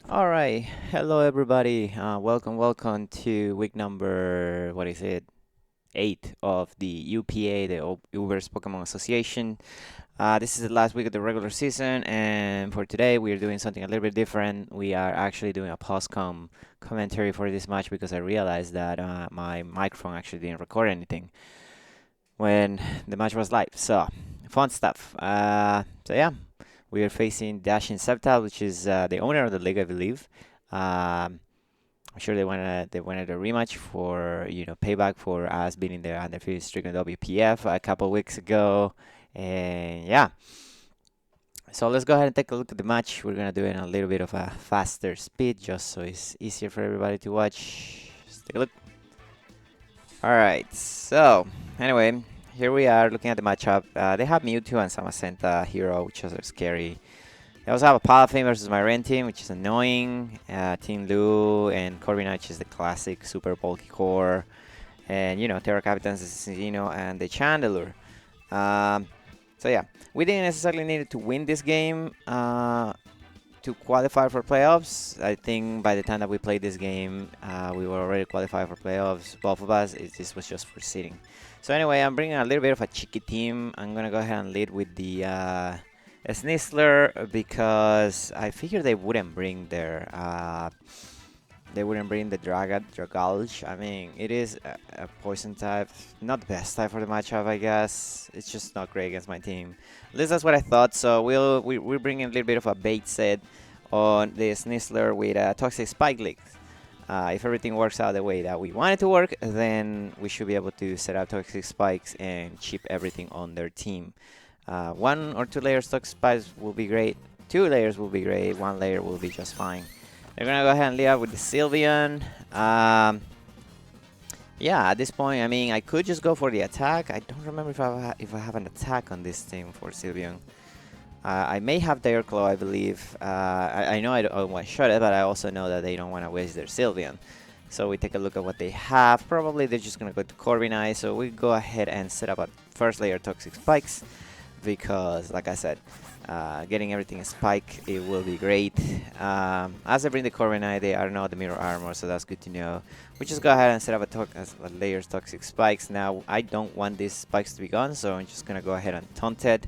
All right, hello everybody. Welcome to week number what is it? 8 of the UPA, the Uber's Pokemon Association. This is the last week of the regular season, and for today we are doing something a little bit different. We are actually doing a post-com commentary for this match because I realized that my microphone actually didn't record anything when the match was live. So fun stuff. So yeah, we are facing Dashin Septal, which is the owner of the league, I believe. Um, I'm sure they wanted a rematch for payback for us beating the undefeated streak in WPF a couple weeks ago, and yeah. So let's go ahead and take a look at the match. We're gonna do it in a little bit of a faster speed, just so it's easier for everybody to watch. Let's take a look. All right. So anyway, here we are looking at the matchup. They have Mewtwo and Samacenta Hero, which are scary. They also have a Palafin versus my Ren team, which is annoying. Team Lu and Corviknight, which is the classic super bulky core. And, Terra Capitans, Assassino, and the Chandelure. Um, so, yeah, we didn't necessarily need to win this game to qualify for playoffs. I think by the time that we played this game, we were already qualified for playoffs, both of us. This was just for seeding. So, anyway, I'm bringing a little bit of a cheeky team. I'm going to go ahead and lead with the Snizzler because I figured they wouldn't bring the Dragalge. I mean, it is a poison type, not the best type for the matchup, I guess. It's just not great against my team. At least that's what I thought. So we're bringing a little bit of a bait set on the Snizzler with Toxic Spike Leaks. If everything works out the way that we want it to work, then we should be able to set up Toxic Spikes and chip everything on their team. 1 or 2 layers Toxic Spikes will be great. 2 layers will be great. 1 layer will be just fine. They're gonna go ahead and lead out with the Sylveon. Yeah, at this point, I mean, I could just go for the attack. I don't remember if I have an attack on this team for Sylveon. I may have their Claw, I believe. I know I don't want to shut it, but I also know that they don't want to waste their Sylveon. So we take a look at what they have. Probably they're just going to go to Corviknight. So we go ahead and set up a first layer Toxic Spikes because, like I said, getting everything spike, it will be great. As I bring the Corviknight, they are not the mirror armor, so that's good to know. We just go ahead and set up a layers Toxic Spikes. Now, I don't want these spikes to be gone, so I'm just going to go ahead and taunt it.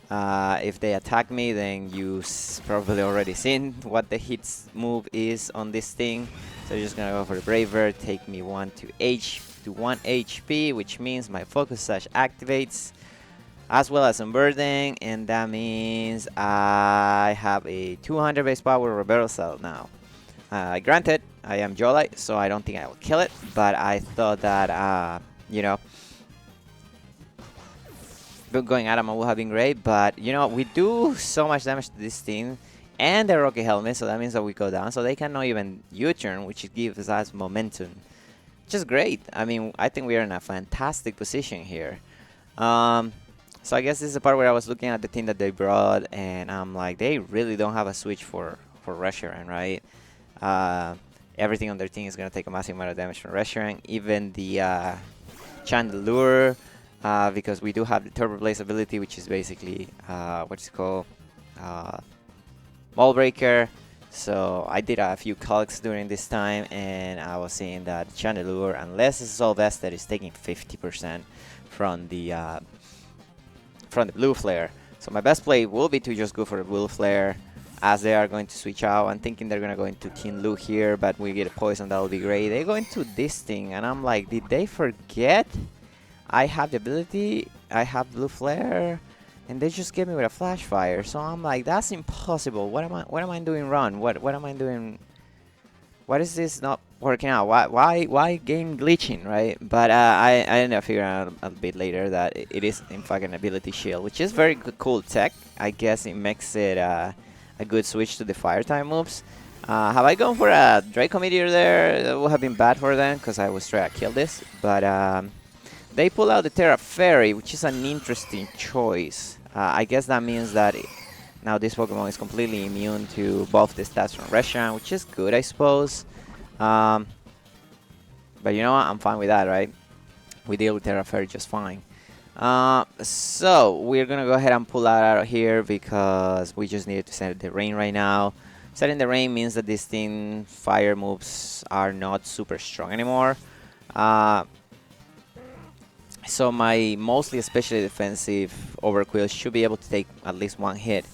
If they attack me, then you probably already seen what the hits move is on this thing. So you're just gonna go for the Braver, take me 1 HP, which means my Focus Sash activates, as well as Unburden, and that means I have a 200 base power Rebel Cell now. Granted, I am Jolite, so I don't think I will kill it, but I thought that, going Adama would have been great, but we do so much damage to this team and the Rocky Helmet, so that means that we go down, so they cannot even U-turn, which gives us momentum, which is great. I mean, I think we are in a fantastic position here. So I guess this is the part where I was looking at the team that they brought, and I'm like, they really don't have a switch for Reshiram, right? Everything on their team is going to take a massive amount of damage from Reshiram, even the Chandelure. Because we do have the Turbo Blaze ability, which is basically what's it called, Ball Breaker. So I did a few calcs during this time, and I was seeing that Chandelure, unless it's all vested, is taking 50% from the blue flare. So my best play will be to just go for the blue flare, as they are going to switch out. I'm thinking they're gonna go into Team Lu here, but we get a poison, that will be great. They go into this thing, and I'm like, did they forget? I have the ability, I have blue flare, and they just get me with a flash fire. So I'm like, that's impossible. What am I doing wrong? What am I doing? What is this not working out? Why game glitching, right? But I ended up figuring out a bit later that it is in fact an ability shield, which is very cool tech. I guess it makes it a good switch to the fire type moves. Have I gone for a Draco Meteor there? That would have been bad for them because I was trying to kill this, but they pull out the Terra Fairy, which is an interesting choice. I guess that means that now this Pokemon is completely immune to both the stats from Reshiram, which is good, I suppose. But you know what? I'm fine with that, right? We deal with Terra Fairy just fine. So we're going to go ahead and pull that out of here because we just need to send the rain right now. Setting the rain means that this thing fire moves are not super strong anymore. So my mostly especially defensive Overquill should be able to take at least one hit.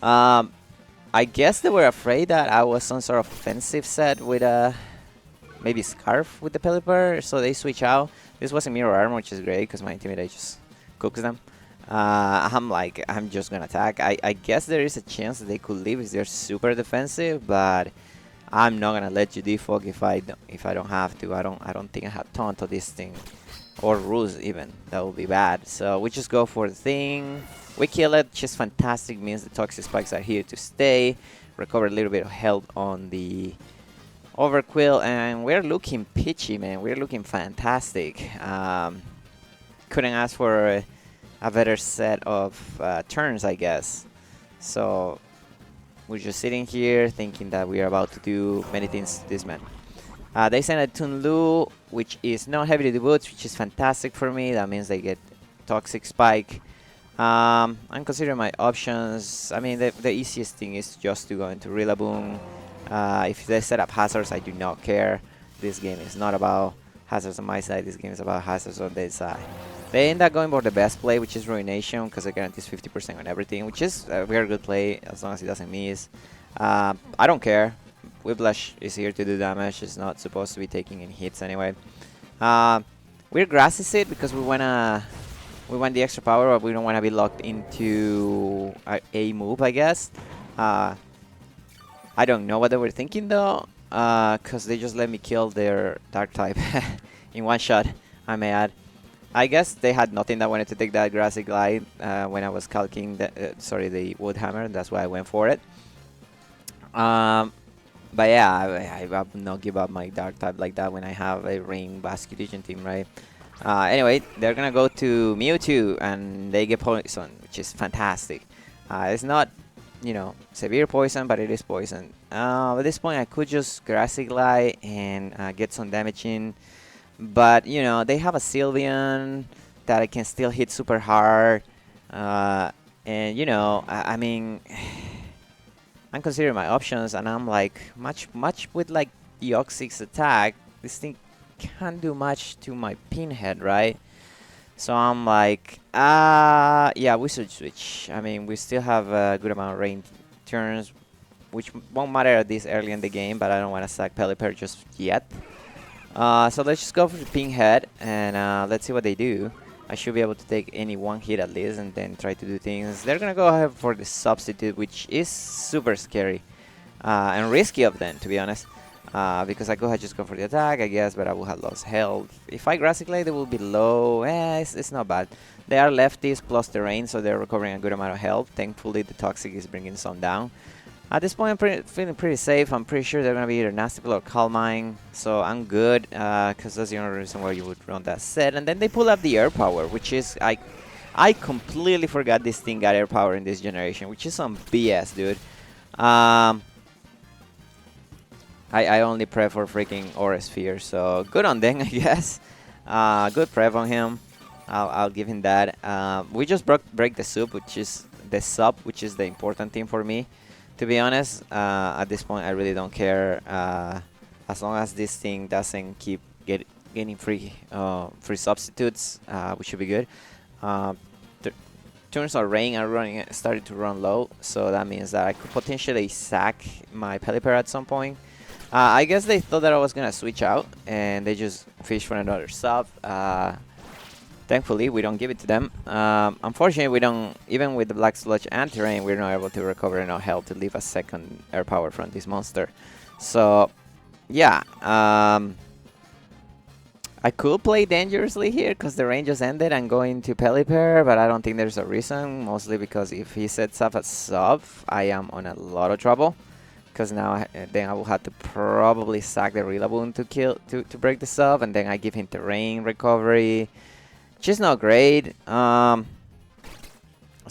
I guess they were afraid that I was some sort of offensive set with a maybe Scarf with the Pelipper, so they switch out. This wasn't Mirror Armor, which is great because my Intimidate just cooks them. I'm just gonna attack. I guess there is a chance that they could leave if they're super defensive, but I'm not gonna let you defog if I don't have to. I don't think I have taunt of this thing. Or Ruse even. That would be bad. So we just go for the thing. We kill it, which is fantastic. Means the toxic spikes are here to stay. Recover a little bit of health on the Overquill, and we're looking pitchy, man. We're looking fantastic. Couldn't ask for a better set of turns, I guess. So we're just sitting here thinking that we are about to do many things to this man. They send a Tunlu, which is not heavy to boots, which is fantastic for me. That means they get Toxic Spike. I'm considering my options. I mean, the easiest thing is just to go into Rillaboom. If they set up hazards, I do not care. This game is not about hazards on my side. This game is about hazards on their side. They end up going for the best play, which is Ruination, because it guarantees 50% on everything, which is a very good play as long as it doesn't miss. I don't care. Whiplash is here to do damage. It's not supposed to be taking any hits anyway. We're Grasses it because we want the extra power, but we don't want to be locked into a move, I guess. I don't know what they were thinking though, because they just let me kill their Dark type in one shot, I may add. I guess they had nothing that wanted to take that Grassy Glide when I was calcing the Wood Hammer. That's why I went for it. But yeah, I will not give up my Dark type like that when I have a Rain Basculation team, right? Anyway, they're gonna go to Mewtwo and they get poison, which is fantastic. It's not, you know, severe poison, but it is poison. At this point, I could just Grassy Glide and get some damage in. But, you know, they have a Sylveon that I can still hit super hard. And, you know, I mean, I'm considering my options, and I'm like, much with like Deoxys attack, this thing can't do much to my Pinhead, right? So I'm like, yeah, we should switch. I mean, we still have a good amount of rain turns, which won't matter at this early in the game, but I don't want to sack Pelipper just yet. So let's just go for the Pinhead, and let's see what they do. I should be able to take any one hit at least and then try to do things. They're gonna go ahead for the Substitute, which is super scary and risky of them, to be honest. Because I could have just gone for the attack, I guess, but I would have lost health. If I Grassy Glide, they will be low. It's not bad. They are lefties plus the rain, so they're recovering a good amount of health. Thankfully, the Toxic is bringing some down. At this point, I'm feeling pretty safe. I'm pretty sure they're going to be either Nasty Plot or Calm Mind, so I'm good, because that's the only reason why you would run that set. And then they pull up the Air Power, which is, I completely forgot this thing got Air Power in this generation, which is some BS, dude. I only prep for freaking Aura Sphere, so good on them, I guess. Good prep on him. I'll give him that. We just break the sub, which is the important thing for me. To be honest, at this point, I really don't care. As long as this thing doesn't keep getting free substitutes, we should be good. Turns on rain are starting to run low, so that means that I could potentially sack my Pelipper at some point. I guess they thought that I was gonna switch out, and they just fish for another sub. Thankfully, we don't give it to them. Unfortunately, we don't, even with the Black Sludge and Terrain, we're not able to recover enough health to leave a second Air Power from this monster. So, yeah. I could play dangerously here because the rain just ended and go into Pelipper, but I don't think there's a reason. Mostly because if he sets up a sub, I am on a lot of trouble. Because now then I will have to probably sack the Rillaboom to break the sub, and then I give him Terrain recovery. Just not great. So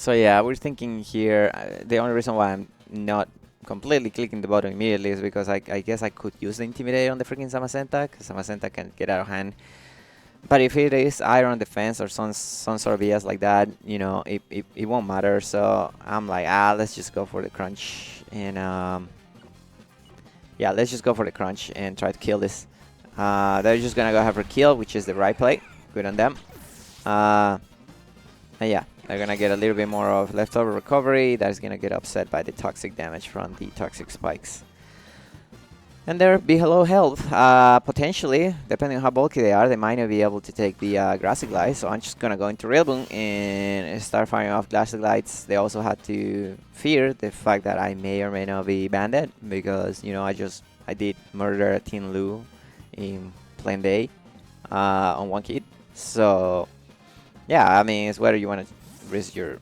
yeah, we're thinking here. The only reason why I'm not completely clicking the button immediately is because I guess I could use the Intimidate on the freaking Samacenta, because Samacenta can get out of hand. But if it is Iron Defense or some sort of BS like that, you know, it won't matter. So I'm like, let's just go for the crunch. And Yeah, let's just go for the crunch and try to kill this. They're just gonna go have a kill, which is the right play. Good on them. And yeah, they're gonna get a little bit more of leftover recovery. That is gonna get upset by the toxic damage from the toxic spikes. And they're below health. Potentially, depending on how bulky they are, they might not be able to take the grassy glide. So I'm just gonna go into Railboom and start firing off grassy glides. They also had to fear the fact that I may or may not be banded because, you know, I did murder a Tin Lu in plain day on one kid. So yeah, I mean, it's whether you want to risk your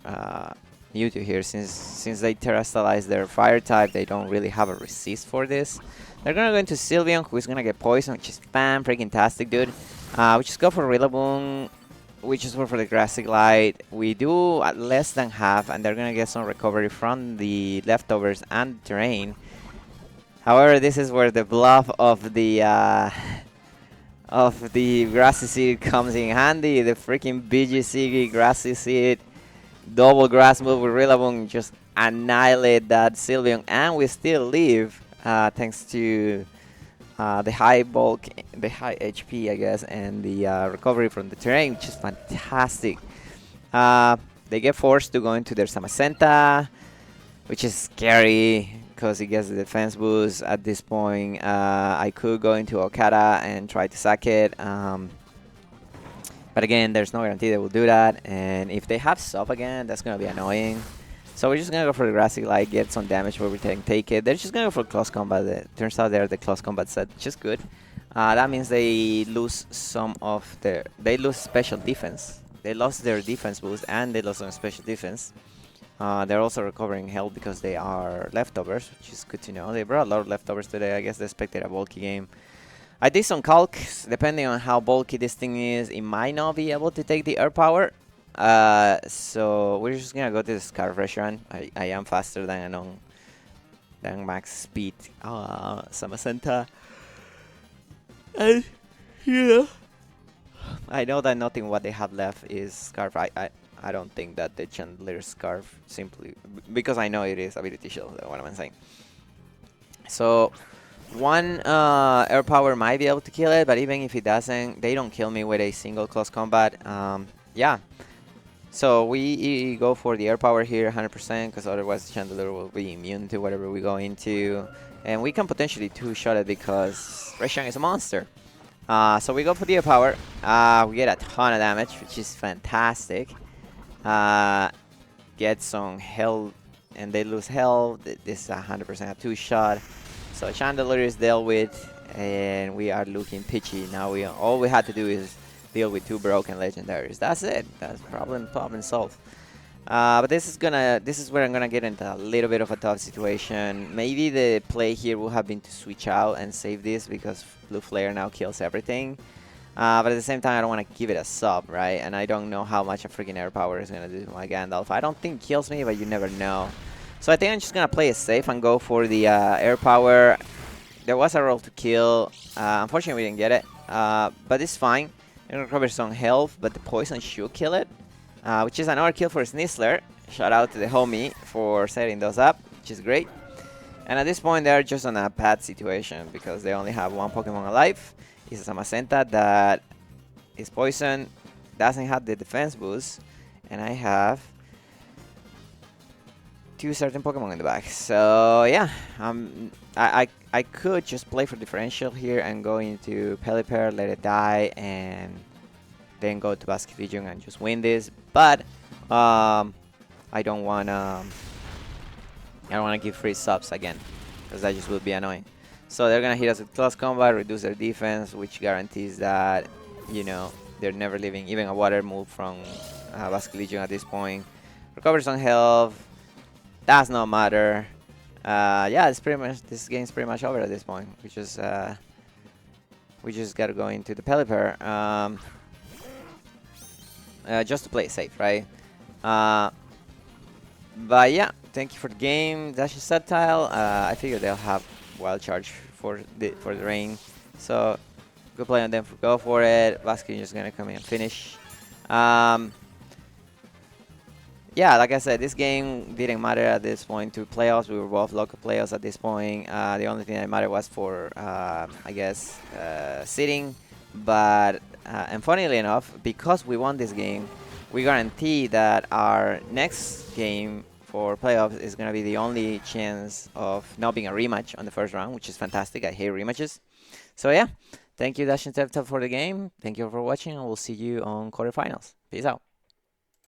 Mewtwo here. Since they terrestrialize their fire type, they don't really have a resist for this. They're gonna go into Sylveon, who is gonna get poisoned, which is fan-freaking-tastic, dude. We just go for Rillaboom, we just go for the Grassy Glide. We do at less than half, and they're gonna get some recovery from the leftovers and terrain. However, this is where the bluff of the Grassy Seed comes in handy. The freaking BG Grassy Seed double grass move with Rillaboom just annihilate that Sylveon, and we still live thanks to the high bulk, the high HP, I guess, and the recovery from the terrain, which is fantastic. They get forced to go into their Samacenta, which is scary because he gets the defense boost at this point. I could go into Okada and try to sack it. But again, there's no guarantee they will do that. And if they have sub again, that's going to be annoying. So we're just going to go for the Grassy Glide, get some damage where we can take it. They're just going to go for close combat. It turns out they're the close combat set, which is good. That means they lose some of their... They lose special defense. They lost their defense boost and they lost some special defense. They're also recovering health because they are leftovers, which is good to know. They brought a lot of leftovers today. I guess they expected a bulky game. I did some calcs. Depending on how bulky this thing is, it might not be able to take the air power. So we're just gonna go to the Scarf Restaurant. I am faster than max speed. Samacenta. And yeah, I know that nothing what they have left is Scarf. I don't think that the Chandelier Scarf simply because I know it is ability shield. What am I saying? So one air power might be able to kill it, but even if it doesn't, they don't kill me with a single close combat. Yeah. So we go for the air power here 100% because otherwise the Chandelier will be immune to whatever we go into. And we can potentially two-shot it because Reshiang is a monster. So we go for the air power. We get a ton of damage, which is fantastic. Get some health, and they lose health. This is 100% a two-shot. So Chandelier is dealt with, and we are looking pitchy. Now all we had to do is deal with 2 broken legendaries. That's it. That's problem solved. But this is where I'm gonna get into a little bit of a tough situation. Maybe the play here will have been to switch out and save this because Blue Flare now kills everything. But at the same time, I don't want to give it a sub, right? And I don't know how much a freaking air power is gonna do to my Gandalf. I don't think it kills me, but you never know. So I think I'm just gonna play it safe and go for the air power. There was a roll to kill. Unfortunately, we didn't get it. But it's fine. It recovers some health, but the poison should kill it. Which is another kill for Snizzler. Shout out to the homie for setting those up, which is great. And at this point, they're just on a bad situation because they only have 1 Pokemon alive. It's a Samacenta that is poison, doesn't have the defense boost, and I have 2 certain Pokemon in the back. So yeah, I could just play for differential here and go into Pelipper, let it die, and then go to Basculegion and just win this. But I don't wanna give free subs again because that just would be annoying. So they're gonna hit us with close combat, reduce their defense, which guarantees that, you know, they're never leaving even a water move from Basculegion at this point. Recovers on health. Does not matter. Yeah, it's pretty much this game's pretty much over at this point. We just gotta go into the Pelipper. Just to play it safe, right? But yeah, thank you for the game. Dash is Subtile. I figure they'll have Wild Charge for the rain, so good play on them. Go for it. Baskin is just gonna come in and finish. Yeah, like I said, this game didn't matter at this point to playoffs. We were both local playoffs at this point. The only thing that mattered was for, I guess, seeding. But and funnily enough, because we won this game, we guarantee that our next game for playoffs is going to be the only chance of not being a rematch on the first round, which is fantastic. I hate rematches. So yeah, thank you, Dash and Tevta, for the game. Thank you for watching, and we'll see you on quarterfinals. Peace out.